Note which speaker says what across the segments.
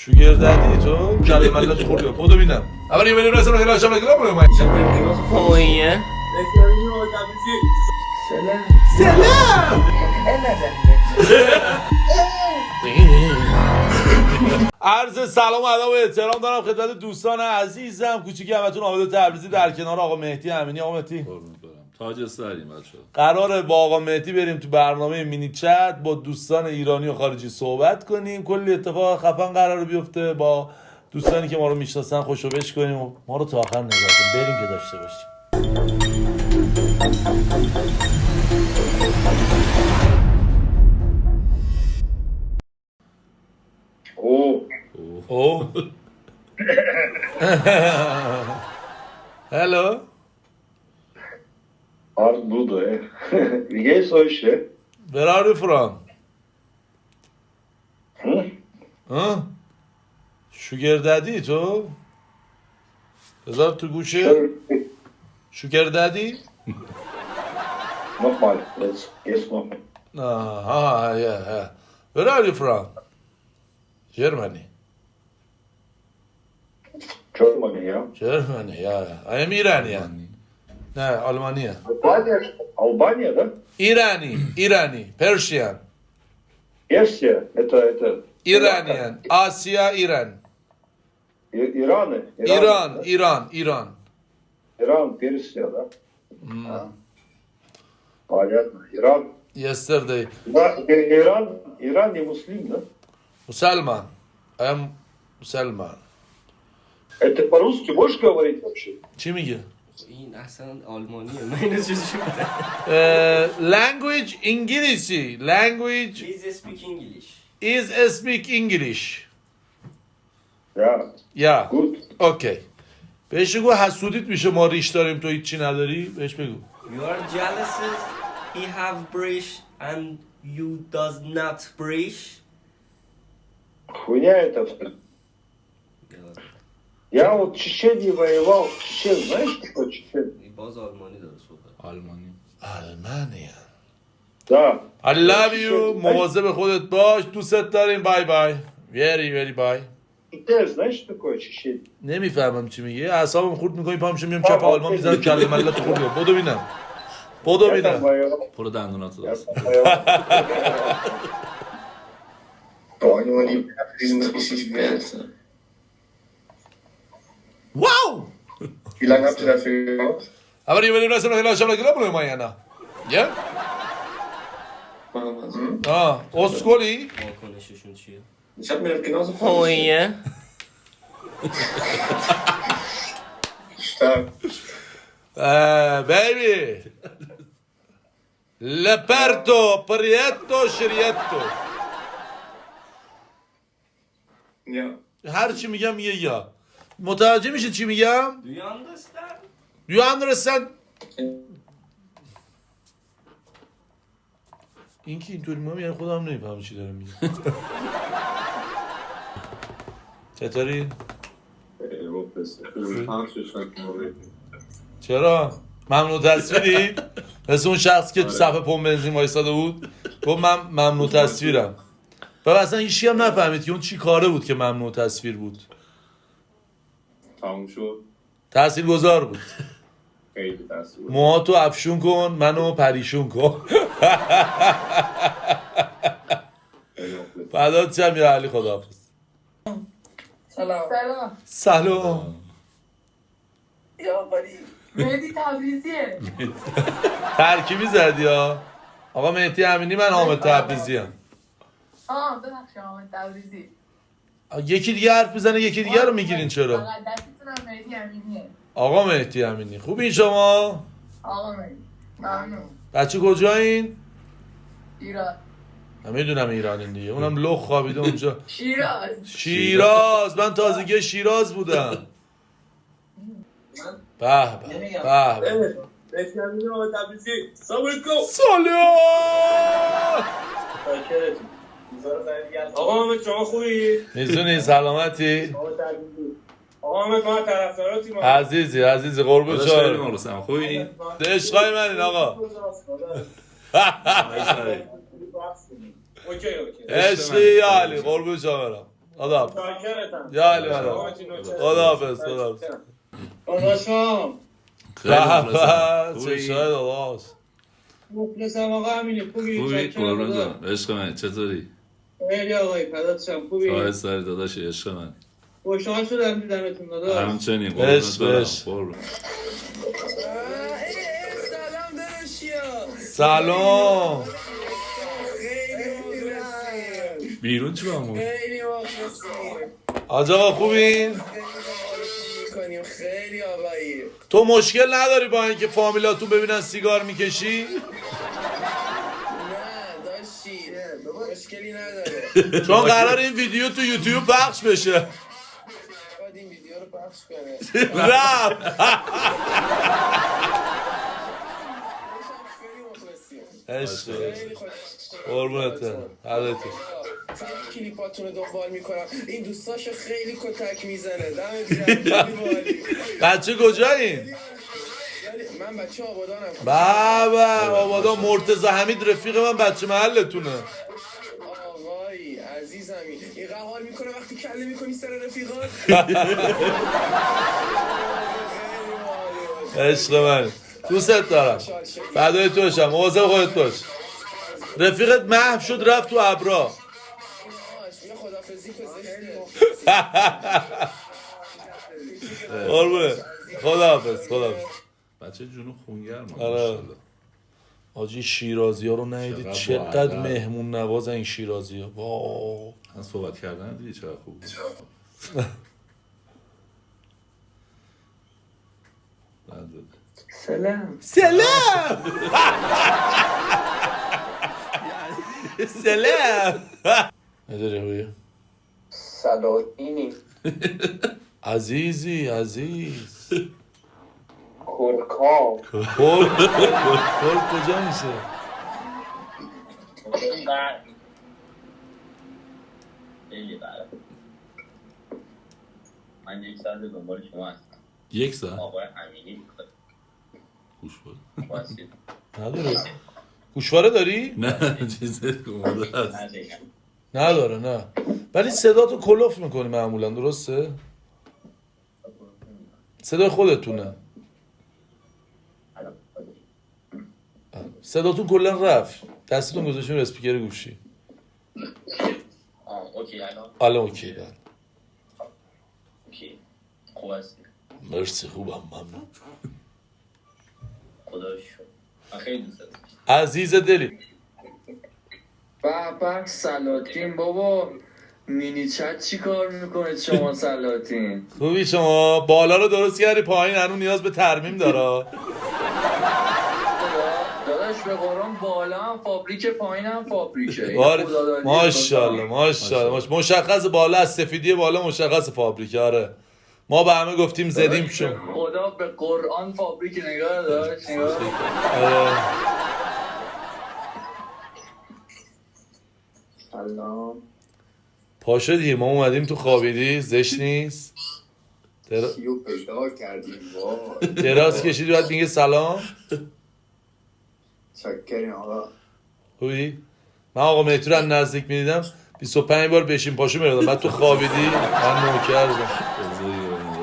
Speaker 1: شوگر دادی تو کله ملت خوردی بودو ببینم اول یه بریم رسم خیلی آشام نگیرم بریم
Speaker 2: اوه
Speaker 1: سلام عرض سلام و ادب و احترام دارم خدمت دوستان عزیزم کوچیکی همتون آمده تبریزی در کنار آقا مهدی امینی. آقا مهدی
Speaker 3: تاج سریم بچه‌ها.
Speaker 1: قراره با آقا مهدی بریم تو برنامه مینی چت با دوستان ایرانی و خارجی صحبت کنیم. کلی اتفاق خفن قراره بیفته با دوستانی که ما رو میشناسن خوشو بش کنیم و ما رو تا آخر نگاه کنیم. بریم که داشته باشیم. Oh. Hello.
Speaker 4: Budo, Wie geht's euch?
Speaker 1: Where are you from? Huh? Sugar daddy تو؟ بذار تو گوشه. Sugar daddy?
Speaker 4: Nochmal, jetzt nochmal.
Speaker 1: Yeah. Where are you from? Germany.
Speaker 4: Germany, ja.
Speaker 1: Germany, yeah. I am Iranian. نه آلمانیه.
Speaker 4: Albania, да?
Speaker 1: Irani, Persian.
Speaker 4: Персия, это...
Speaker 1: Iranian, Asya, Iran.
Speaker 4: Иран, Персия, да? Понятно, Иран.
Speaker 1: Yesterday.
Speaker 4: Да, Иран не муслим, да?
Speaker 1: Musalman. I am Musalman.
Speaker 4: Это по-русски можешь говорить вообще?
Speaker 1: چی میگه؟
Speaker 2: این اصلا آلمانیه من اینو چجوری
Speaker 1: Language انگلیسی. Language
Speaker 2: Please speak English.
Speaker 1: is speak English.
Speaker 4: Ja,
Speaker 1: Yeah.
Speaker 4: gut.
Speaker 1: Okay. بهش بگو حسودیت میشه ما ریش داریم تو هیچی نداری؟ بهش بگو.
Speaker 2: You are jealous. He have bridge and you does not bridge.
Speaker 4: Хуйня это. Я вот в Чечении воевал. Чечен, знаешь, что такое Чечен?
Speaker 2: باز آلمانی داره صحبت.
Speaker 3: آلمانی.
Speaker 1: آلمانیا.
Speaker 4: Да.
Speaker 1: I love you. مواظب خودت باش. دوستت داریم. بای بای. Very bye.
Speaker 4: Ты знаешь, что такое Чечен?
Speaker 1: نمیفهمم چی میگه. اعصابم خورد میکنی پا میشم میام چپ آلمان میزنم کله ملت خوردی. بدو ببینم. بدو
Speaker 4: Я там
Speaker 1: ببینم.
Speaker 4: воевал.
Speaker 3: برو دندوناتو
Speaker 4: Я
Speaker 3: درست
Speaker 4: там воевал.
Speaker 5: Boah, Junge, die sind richtig wert.
Speaker 1: واو.
Speaker 5: Wie lange habt ihr dafür gebraucht?
Speaker 1: اول یه بریم رسم خیلی آشام نگیرم بریم یا یا
Speaker 5: Machen wir so.
Speaker 1: اسکولی
Speaker 2: واکنششون چیه؟
Speaker 5: Ich hab mir das genauso
Speaker 2: اوه
Speaker 5: Stark.
Speaker 1: بیبی لپرتو پریتو شریتو
Speaker 5: Ja.
Speaker 1: هر چی میگم میگه یا متوجه میشه چی میگم؟
Speaker 2: Do you understand?
Speaker 1: You understand؟ این که اینطوری ما یعنی خودم نمیفهم چی داره میگه. چطوری؟ چرا؟ ممنوع تصویری؟ مثل اون شخص که تو صفحه پمپ بنزین وایساده بود گفت من ممنوع تصویرم و اصلا هیچی هم نفهمید که اون چی کاره بود که ممنوع تصویر بود.
Speaker 6: تموم شد.
Speaker 1: تأثیر گذار بود.
Speaker 6: خیلی تاثیر.
Speaker 1: موهاتو افشون کن منو پریشون کن. فدات شم یا علی خداحافظ. سلام.
Speaker 7: یا باری مهدی تبریزیه.
Speaker 1: ترکیبی زدی ها. آقا مهدی امینی من حامد تبریزی ام.
Speaker 7: ببخشید حامد تبریزی.
Speaker 1: یکی دیگه حرف بزنه یکی دیگه رو میگیرین چرا؟
Speaker 7: فقط دستتونم مهدی امینیه.
Speaker 1: آقا مهدی امینی خوبین شما؟
Speaker 7: آقا مهدی ممنون.
Speaker 1: بچه کجایین؟
Speaker 7: ایران.
Speaker 1: من میدونم ایرانین دیگه اونم لخ خوابیده اونجا.
Speaker 7: شیراز.
Speaker 1: من تازگی شیراز بودم. به به.
Speaker 4: مهدی امینی آقا تبریزی. سلام علیکم.
Speaker 1: سلام.
Speaker 4: آقا حامد شما خوبی؟
Speaker 1: میزونی سلامتی؟
Speaker 4: آقا حامد ما طرفداراتیم.
Speaker 1: عزیزی قربون
Speaker 3: خیلی
Speaker 1: شما.
Speaker 3: مخلصم. خوبی؟
Speaker 1: عشقای منین آقا.
Speaker 4: اوکی.
Speaker 1: عشقی علی قربون شما برم. خداحافظ
Speaker 4: شاکرتم.
Speaker 1: یا علی مدام خداحافظ خداحافظ
Speaker 4: داداشم
Speaker 1: به
Speaker 3: خوبی؟
Speaker 1: چه شاید داداش
Speaker 4: مخلصم آقا امینی خوبی؟
Speaker 3: خوبی؟
Speaker 4: شاکرم
Speaker 3: قربون
Speaker 4: داداش.
Speaker 3: دارم عشق من چطوری؟
Speaker 4: خیلی آقای فدات شم خوبی؟
Speaker 3: خواهد سری داداش عشق من
Speaker 4: خوشحال شدم دیدمتون داداش.
Speaker 3: همچنین قربونت
Speaker 1: عشق،
Speaker 3: برم
Speaker 1: عشق.
Speaker 3: قربون.
Speaker 2: سلام داداشیا.
Speaker 1: سلام
Speaker 3: بیرون چی بامون؟
Speaker 2: خیلی مخلصیم.
Speaker 1: حاج آقا خوبین؟
Speaker 2: میکنیم خیلی آقایی.
Speaker 1: تو مشکل نداری با اینکه فامیلاتون ببینن سیگار میکشی؟
Speaker 2: نه داشتی مشکلی نداره.
Speaker 1: چون قرار این ویدیو تو یوتیوب پخش بشه
Speaker 2: باید این ویدیو رو پخش کنه.
Speaker 1: رفت
Speaker 2: خیلی مخلصیم.
Speaker 1: عشق
Speaker 2: خیلی خوش.
Speaker 1: قربونت هدایتش
Speaker 2: خیلی کلیپاتون رو دنبال میکنم. این دوستاشو خیلی کتک میزنه. دم خیلی باحالی.
Speaker 1: بچه کجایین؟
Speaker 2: من بچه آبادانم.
Speaker 1: بابا آبادان مرتضی حمید رفیق من بچه محلتونه
Speaker 2: آقایی عزیزمی این حال میکنه وقتی کله میکنی سر رفیقات.
Speaker 1: عشق من دوستت دارم فدای تو باشم مواظب خودت باش رفیقت محو شد رفت تو ابرا
Speaker 2: یه خدافزی که زشته.
Speaker 1: قربونه خداحافظ خداحافظ
Speaker 3: بچه جنوب خونگرم
Speaker 1: آره. آجی شیرازی ها رو ندیدید چقدر
Speaker 3: باحال.
Speaker 1: مهمون نواز این شیرازی ها واو
Speaker 3: من صحبت کردن دیدی چقدر خوب بود. بعد بود.
Speaker 4: سلام.
Speaker 1: سلام سلام نداری رویه
Speaker 5: سلاطینی
Speaker 1: عزیزی عزیز
Speaker 5: کرکام
Speaker 1: کل کجا میشه
Speaker 6: خیلی بره. من یک ساعت دنبال شما هستم.
Speaker 3: یک ساعت
Speaker 6: آقای امینی
Speaker 3: گوش بود
Speaker 6: واسید.
Speaker 1: نداره گوشواره داری؟
Speaker 3: نه چیزی کموده هست
Speaker 6: ندیگم.
Speaker 1: نداره نه ولی صدا تو کلوف میکنی معمولا درسته؟ صدای خودتونه صداتون کلا رفت دستتون گذاشتون رو اسپیکر گوشی
Speaker 6: اوکی الان
Speaker 1: الان اوکی بله
Speaker 6: اوکی خوب هستی.
Speaker 1: مرسی خوبم ممنون
Speaker 6: خدا رو شکر. من خیلی دوست دارم.
Speaker 1: عزیز دلی
Speaker 8: به سلاطین بابا مینی چت چی کار میکنه شما سلاطین؟
Speaker 1: خوبی شما بالا رو درست کردی پایین هنوز نیاز به ترمیم داره
Speaker 8: داداش به قرآن بالا هم فابریکه پایین هم فابریکه این
Speaker 1: آره
Speaker 8: خدادادی
Speaker 1: ماشاءالله ماشاءالله مشخص بالا از سفیدی بالا مشخص فابریکه آره ما به همه گفتیم زدیم شو
Speaker 8: خدا به قرآن فابریکه نگاه داشت نگاه
Speaker 1: آره
Speaker 5: سلام
Speaker 1: پاشو دیگه ما اومدیم تو خوابیدی زشت نیست
Speaker 5: کیو پیدا کردیم وای
Speaker 1: دراز کشیدی باید میگه سلام
Speaker 5: چکریم آقا
Speaker 1: خوبی؟ من آقا مهدی رو از نزدیک میدیدم 25 بار بشین پاشو میردم بعد تو خوابیدی من نوکر بودم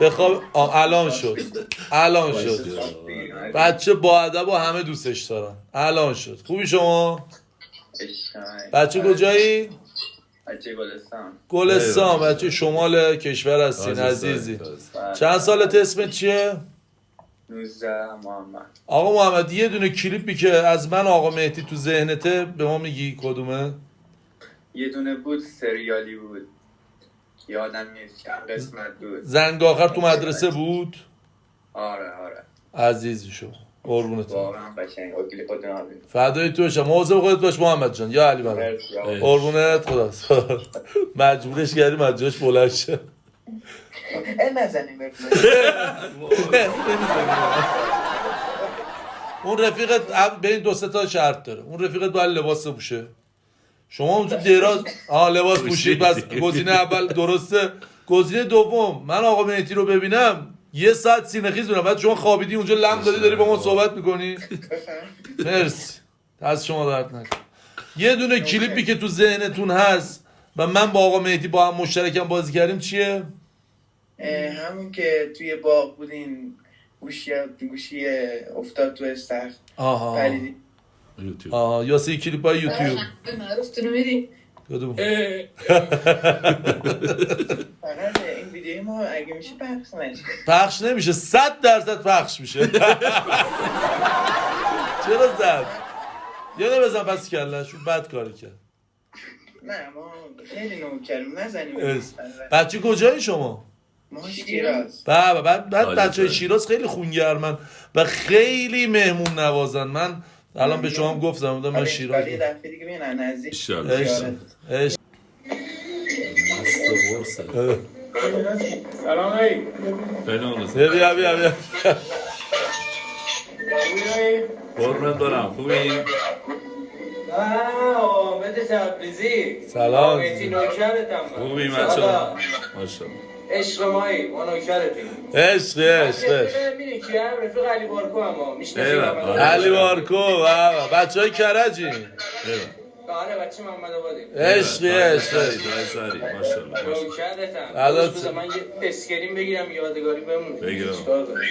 Speaker 1: بخواب الان شد الان شد بچه با ادب و همه دوستش دارن الان شد خوبی شما؟ بچه کجایی؟
Speaker 6: بچه گلستان.
Speaker 1: گلستان بچه شمال کشور هستین عزیزی چند سالت اسمت چیه؟
Speaker 6: 19 محمد.
Speaker 1: آقا محمد یه دونه کلیپی که از من آقا مهدی تو ذهنته به ما میگی کدومه؟
Speaker 6: یه دونه بود سریالی بود یادم نیست چند قسمت بود.
Speaker 1: زنگ آخر تو مدرسه بود؟
Speaker 6: آره
Speaker 1: عزیزی شو قربونت
Speaker 6: واقعا قشنگ اوکی خودت نبین.
Speaker 1: فدای تو باشم مواظب خودت باش محمد جان یا علی بابا
Speaker 6: مرسی آقا.
Speaker 1: قربونت خدا مجبورش کردیم از جاش بلند شه
Speaker 4: نزنیم
Speaker 1: اون رفیقت بین دو سه تا شرط داره اون رفیقت باید لباس بپوشه شما اونجا دراز لباس پوشید پس گزینه اول درسته گزینه دوم من آقا مهدی رو ببینم یه ساعت سینه خیز بودم بعد شما خوابیدی اونجا لم دادی داری با ما صحبت میکنی مرسی از شما درد نکن یه دونه کلیپی که تو ذهنتون هست و من با آقا مهدی با هم مشترکم بازی کردیم چیه؟
Speaker 2: همون که توی باغ بودین گوشی افتاد تو استخر
Speaker 1: آها
Speaker 2: پریدی.
Speaker 3: یوتیوب
Speaker 1: آها یا سی کلیپ های یوتیوب
Speaker 7: معروف تو میدی
Speaker 1: کدوم؟
Speaker 2: فقط این ویدیوی ما اگه میشه پخش نشه.
Speaker 1: پخش نمیشه 100% پخش میشه چرا زد؟ یه بزن پس کلش بد کاری کرد.
Speaker 2: نه ما خیلی نوکریم نزنیم.
Speaker 1: بچه کجایی شما؟
Speaker 2: ما شیراز.
Speaker 1: بعد بچه شیراز خیلی خونگرمن و خیلی مهمون نوازن. من الان به شما هم گفتم من شیراز
Speaker 2: یه دفعه دیگه بیان نزدیک.
Speaker 3: انشالله
Speaker 1: عشق.
Speaker 8: سلام علیکم.
Speaker 3: خیلی مخلص
Speaker 1: بیا
Speaker 3: قربونت برم خوبی؟
Speaker 8: آمد تبریزی.
Speaker 1: سلام.
Speaker 8: آمدی نوکرتم.
Speaker 3: خوبی ماشاءالله ماشاءالله
Speaker 8: عشق مایی ما نوکرتیم.
Speaker 1: عشق
Speaker 8: می‌بینی کیه رفیق علی بارکو هم میشناسی
Speaker 1: علی بارکو بچه های کرجی
Speaker 8: آره بچه محمد آبادی
Speaker 1: عشق
Speaker 3: سری ماشاءالله
Speaker 8: نوکرتم.
Speaker 1: الان
Speaker 8: بذار من یه اسکرین بگیرم یادگاری بمونه.
Speaker 3: بگیرم.
Speaker 8: چیکار کنم؟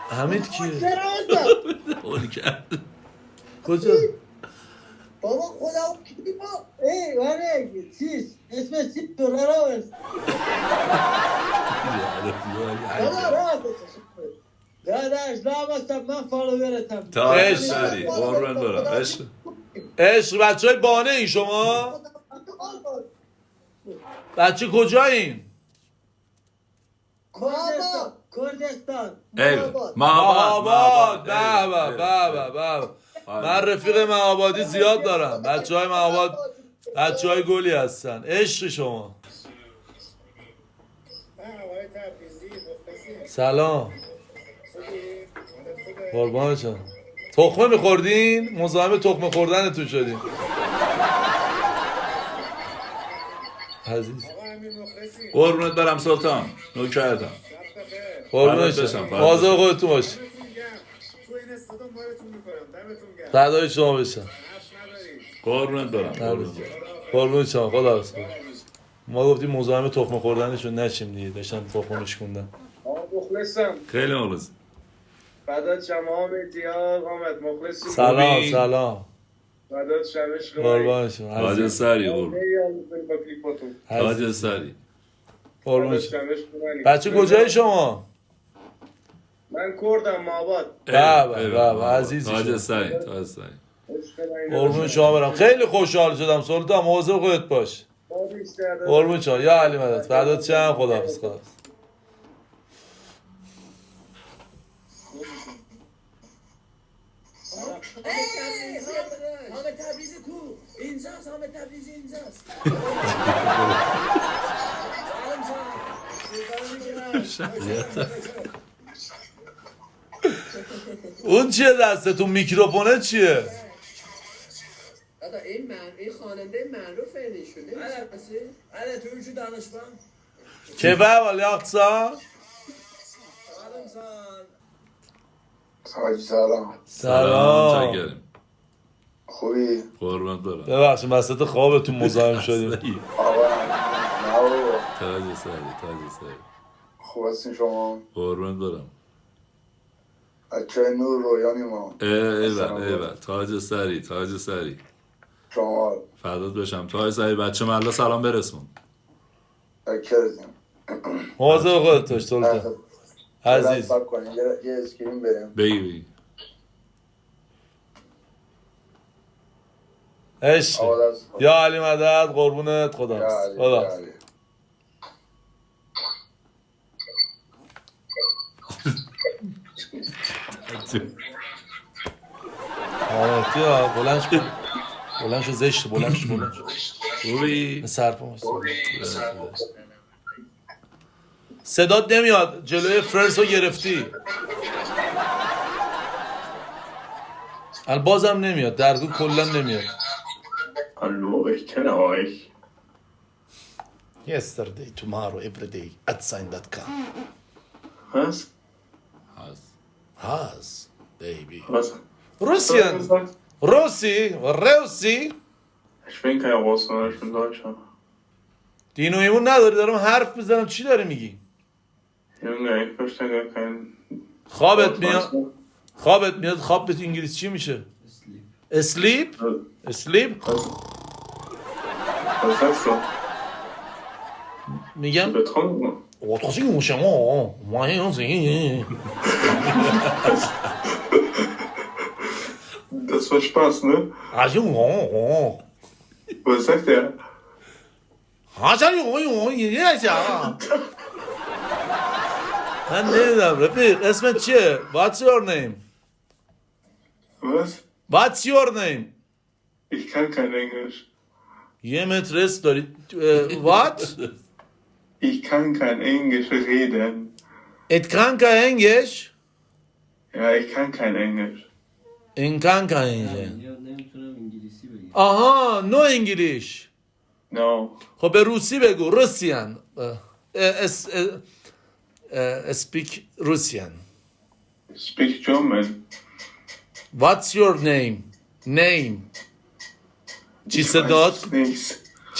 Speaker 1: حمید کیه؟
Speaker 3: اولی کرد
Speaker 1: کجا؟
Speaker 9: بابا خدا کلیپا واره چیز اسم $10 است بابا راست داداش لامستم من فالوورتم
Speaker 3: تا سری قربونت برم
Speaker 1: عشق بچه های بانه این شما؟ بچه کجایین؟
Speaker 9: کردستان
Speaker 1: مهاباد بابا من رفیق مهابادی زیاد دارم بچه های مهاباد بچه های گلی هستن عشق شما سلام قربانشم تخمه میخوردین؟ مزاحم تخمه خوردنتون شدین عزیز
Speaker 3: قربونت برم سلطان نوکرتم
Speaker 1: قربانشم واضح خودتون باش فدای شما بشم
Speaker 3: قربونت برم
Speaker 1: قربون شما خدا حافظ ما گفتیم مزاحم تخمه خوردنشون نشیم دیگه داشتن تخمه میشکوندن
Speaker 8: مخلصم.
Speaker 3: خیلی مخلص
Speaker 8: فدات شما آمدی آمد مخلصی.
Speaker 1: سلام
Speaker 8: فدات شمش
Speaker 1: قربان شما
Speaker 3: تاج سری
Speaker 8: با کلیپاتون.
Speaker 3: تاج سری
Speaker 1: قربون شما بچه کجایی شما؟
Speaker 8: من کردم ماباد.
Speaker 1: بابا عزیزی
Speaker 3: تاج
Speaker 1: شما
Speaker 3: سری
Speaker 1: قربون شما برم خیلی خوشحال شدم سلطان مواظب خودت باش قربون شما یا علی مدد فدات شم خداحافظ
Speaker 9: حامد تبریزی کو اینجاست حامد تبریزی اینجاست
Speaker 1: اون چیه دستتون میکروفونه چیه؟
Speaker 9: دادا این خواننده معروف ایشونه آره توی دانشگاه
Speaker 1: که ولی اقصا
Speaker 5: سلام
Speaker 3: چکریم
Speaker 5: خوبی؟
Speaker 3: قربونت برم
Speaker 1: ببخشید وسط خوابتون مزاحم شدیم
Speaker 3: تاج سری
Speaker 5: خوب هستین شما؟
Speaker 3: قربونت برم
Speaker 5: بچه نور رویانی ما
Speaker 3: ایول تاج سری
Speaker 5: شما
Speaker 3: فدات بشم تاج سری بچه محله سلام برسون
Speaker 5: کرزیم
Speaker 1: مواظب خودت باش سلطان عزیز
Speaker 5: سب کنیم یه اسکرین بریم
Speaker 3: بگی
Speaker 1: عشق یا علی مدد قربونت خدا بلند شو زشت بلند شو
Speaker 3: خوبی؟
Speaker 1: سرپا صدات نمیاد جلوی فرنس رو گرفتی بازم نمیاد درگو کلا نمیاد
Speaker 5: Hallo, ich kenne euch.
Speaker 1: Yesterday, tomorrow, every day at sign.com
Speaker 5: Was?
Speaker 1: هاز بیبی
Speaker 10: Was?
Speaker 1: روسیان روسی روسی
Speaker 10: Ich bin kein Russe, ich bin Deutscher.
Speaker 1: دین و ایمون نداری دارم حرف بزنم چی داری میگی
Speaker 10: Junge, ich verstehe gar keinen.
Speaker 1: خوابت میاد خواب به انگلیسی چی میشه اسلیپ اسلیپ
Speaker 10: Was sagst du?
Speaker 1: میگم
Speaker 10: Betrunken?
Speaker 1: واتخاصی شما
Speaker 10: Das war Spaß, ne? Was sagt er?
Speaker 1: من نمیدونم رفیق اسمت چیه What's your name
Speaker 10: Was?
Speaker 1: What's your name
Speaker 10: Ich kann kein Englisch.
Speaker 1: یه متر رست داری What
Speaker 10: Ich kann kein Englisch reden.
Speaker 1: Et kan kein Englisch
Speaker 10: Ja, ich kann kein Englisch.
Speaker 1: این کن کن اینجا آها نو انگلیش
Speaker 10: No.
Speaker 1: خب به روسی بگو روسیان اسپیک روسیان
Speaker 10: Speak German.
Speaker 1: What's your name چی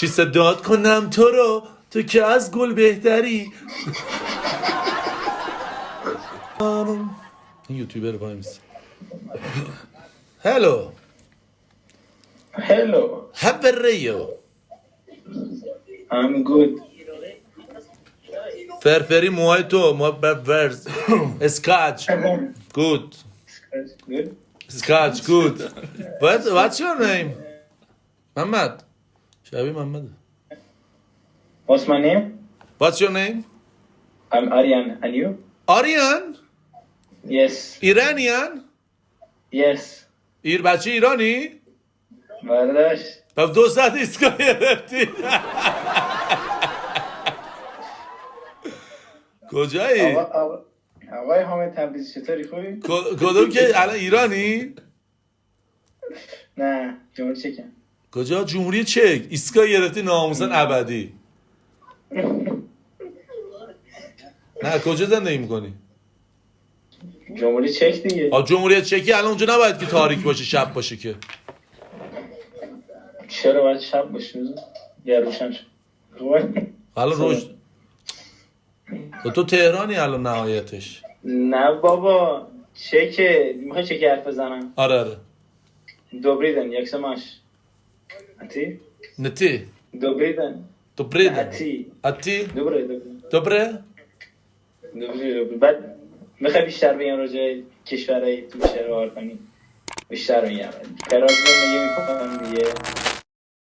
Speaker 1: صدات کنم تو رو تو که از گل بهتری این یوتیوبر با میسی Hello.
Speaker 4: Hello.
Speaker 1: How are you?
Speaker 4: I'm good.
Speaker 1: فرفری موهای تو ورز اسکاچ good
Speaker 4: Good.
Speaker 1: اسکاچ good what's your name محمد شبیه محمد
Speaker 4: What's my name?
Speaker 1: what's your name
Speaker 4: I'm Aryan. And you?
Speaker 1: Aryan
Speaker 4: Yes.
Speaker 1: Iranian
Speaker 4: Yes.
Speaker 1: بچه ایرانی
Speaker 4: برداشت.
Speaker 1: پس 2 ساعت ایستگاه گرفتی کجایی
Speaker 4: آقای حامد تبریزی چطوری خوبی؟
Speaker 1: کدوم که الان ایرانی
Speaker 4: نه جمهوری چکم.
Speaker 1: کجا جمهوری چک ایستگاه گرفتی ناموسن ابدی نه کجا زندگی میکنی
Speaker 4: جمهوری چک دیگه.
Speaker 1: جمهوری چکی الان اونجا نباید که تاریک باشه شب باشه که
Speaker 4: چرا باید شب باشه یا روشن شد
Speaker 1: الان روش تو تهرانی الان نهایتش
Speaker 4: نه بابا چکه میخوای چکی حرف بزنم
Speaker 1: آره
Speaker 4: دوبریدن یک سماش اتی
Speaker 1: نتی
Speaker 4: دوبریدن
Speaker 1: اتی
Speaker 4: دوبره
Speaker 1: دوبره
Speaker 4: بعد میخوای بیشتر بگم راجع کشورهای تو میشه رو کنی بیشتر میگم قرار میگه میکنم